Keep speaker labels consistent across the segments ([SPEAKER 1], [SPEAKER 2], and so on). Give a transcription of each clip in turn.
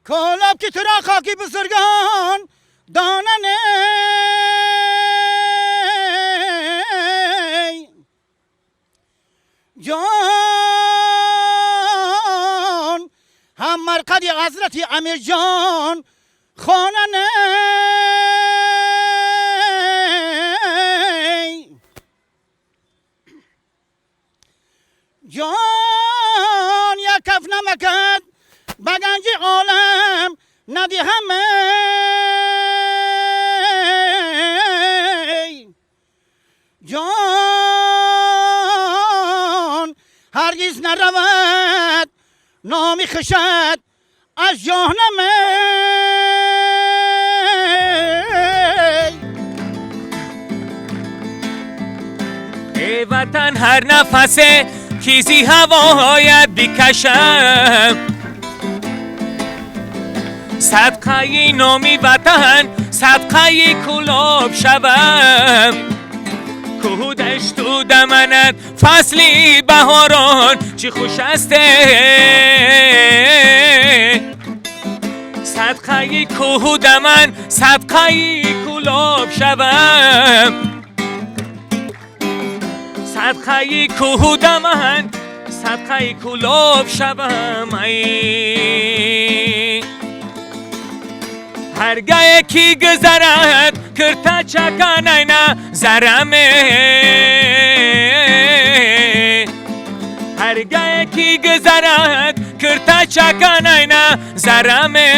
[SPEAKER 1] کالاب که تو را خاکی بزرگان داننه جان هم مرقد حضرت امیر جان خاننه جان یک کف نمکد بگنج عالم ندی همه جان هرگز نرود نامی خشد از جهنم
[SPEAKER 2] ای وطن هر نفسه کیزی هوایت بکشم صدقه نامی وطن صدقه کلاب شوم کوه دشت و دمنت فصلی بهاران چی خوش استه صدقه کوه و دمن صدقه کلاب شوم صدقه کوه و دمن صدقه کلاب شوم هرگاه کی گذرد کرتا چکن اینا زرمه هرگاه کی گذرد کرتا چکن اینا زرمه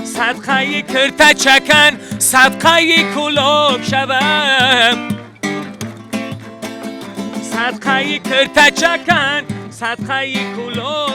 [SPEAKER 2] صدقه کرتا چکن صدقه کلوب شوم صدقه کرتا چکن صدقه کلوب